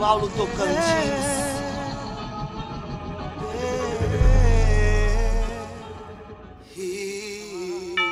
Paulo, Tocantins.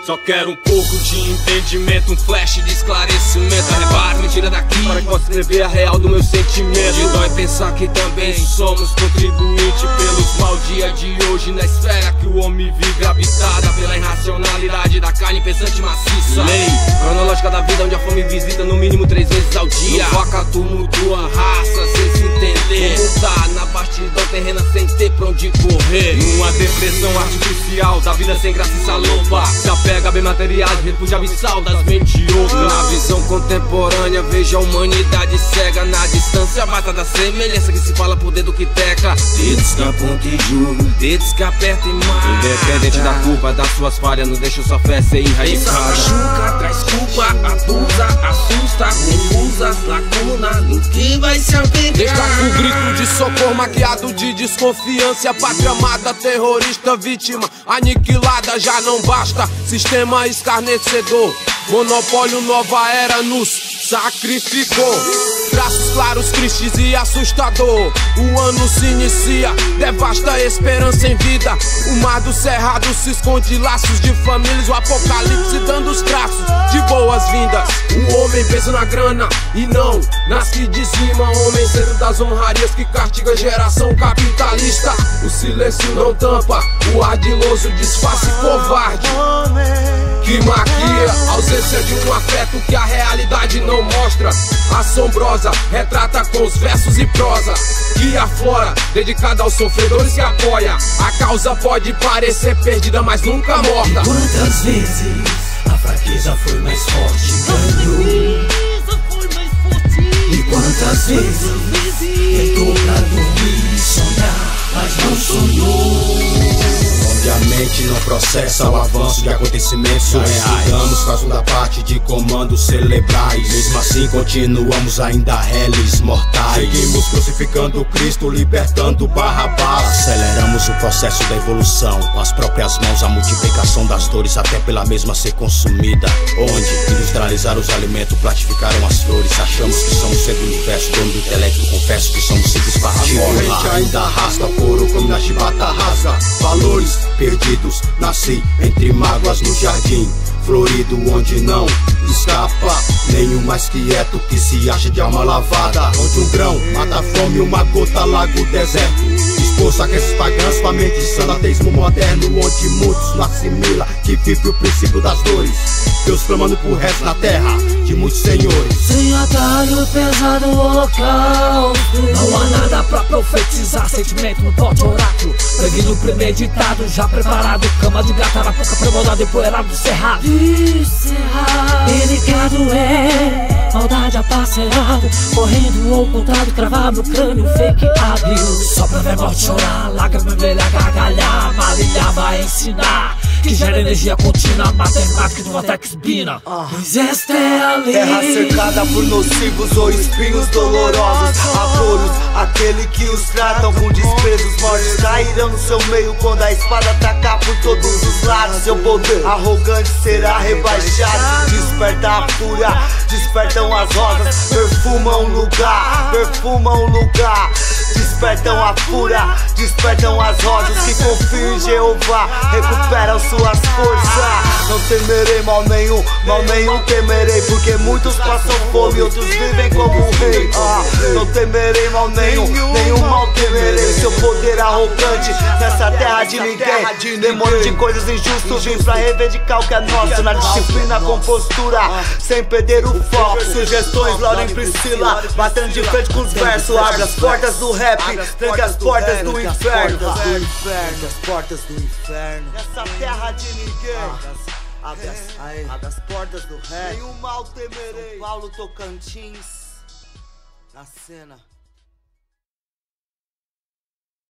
Só quero um pouco de entendimento, um flash de esclarecimento. Arrebata, me tira daqui para que possa escrever a real do meu sentimento. De dói pensar que também somos contribuinte pelos mal dia de hoje, na esfera que o homem vive, habitada pela irracionalidade da carne pensante maciça. Lei cronológica da vida, onde a fome visita no mínimo 3 vezes ao dia. Foca, tumultua raça, sem se entender. Como tá na bastidão terrena sem ter pra onde correr. Numa depressão artificial da vida sem graça e salopa, se apega bem materiais, refúgio abissal das mediocres. Na visão contemporânea vejo a humanidade cega. Na distância basta da semelhança que se fala por dedo que teca. Dedos que apontam e julgam, dedos que apertam e matam. Independente da culpa das suas falhas, não deixa sua fé ser enraizada. Machuca, traz culpa, abusa, assusta, confusa, lacuna no que vai se apegar. Destaca o grito de socorro maquiado de desconfiança. Pátria amada, terrorista, vítima aniquilada já não basta. Sistema escarnecedor, monopólio nova era nos sacrificou. Traços claros, tristes e assustador. O ano se inicia, devasta a esperança em vida. O mar do cerrado se esconde, laços de famílias. O apocalipse dando os traços de boas-vindas. O homem pensa na grana e não nas que dizimam. Homem centro das honrarias que castiga a geração capitalista. O silêncio não tampa o ardiloso disfarce covarde que maquia a ausência de um afeto que a realidade não mostra. Assombrosa, retrata com os versos e prosa que aflora, dedicada aos sofredores que apoia. A causa pode parecer perdida, mas nunca morta. Quantas vezes a fraqueza foi mais forte, ganhou? E quantas vezes tentou pra dormir e sonhar, mas não sonhou? Onde a mente não processa o avanço de acontecimentos surreais. Estudamos caso da parte de comandos cerebrais. Mesmo assim continuamos ainda réis mortais. Seguimos crucificando Cristo, libertando Barrabás. Aceleramos o processo da evolução com as próprias mãos, a multiplicação das dores até pela mesma ser consumida. Onde industrializaram os alimentos, platificaram as flores. Achamos que somos centro do universo, dono do intelecto. Confesso que somos simples partículas. A corrente ainda arrasta couro como na chibata rasga. Valores perdidos, nasci entre mágoas no jardim florido, onde não escapa nenhum mais quieto que se acha de alma lavada. Onde um grão mata a fome, uma gota lago deserto. Exposto a crenças pagãs com a mente insana, ateísmo moderno, onde muitos não assimila que vive o princípio das dores. Deus clamando por resto na terra de muitos senhores. Sem atalho pesado o holocausto. Não há nada pra profetizar, sentimento no pote oráculo. Previno premeditado, já preparado. Cama de gata na boca, premodado, empoeirado do cerrado. Delicado é, maldade aparcerado. Correndo ou contado, cravar no crânio, fake hábil. Só pra ver morte chorar, lágrima vermelha gargalhar. Marília vai ensinar que gera energia contínua, matemática de vortex bina. Pois esta é a lei. Terra cercada por nocivos ou espinhos dolorosos. Aporos, aquele que os tratam com desprezos. Mortes cairão no seu meio quando a espada atacar por todos os lados. Seu poder arrogante será rebaixado. Desperta a fúria, despertam as rosas. Perfumam o lugar, perfumam o lugar. Despertam a fúria, despertam as rosas que confiam em Jeová, recuperam suas forças. Não temerei mal nenhum temerei, porque muitos passam fome e outros vivem como um rei. Não temerei mal nenhum mal temerei. Seu poder arrogante nessa terra de ninguém. Demônio de coisas injustas, vim pra reivindicar o que é nosso. Na disciplina com postura, sem perder o foco. Sugestões, Laura e Priscila, batendo de frente com os versos. Abre as portas do rap, tranca as portas do inferno. As portas do inferno. Nessa terra de ninguém. Abre as portas do rap. Nenhum mal temerei. São Paulo, Tocantins, na cena.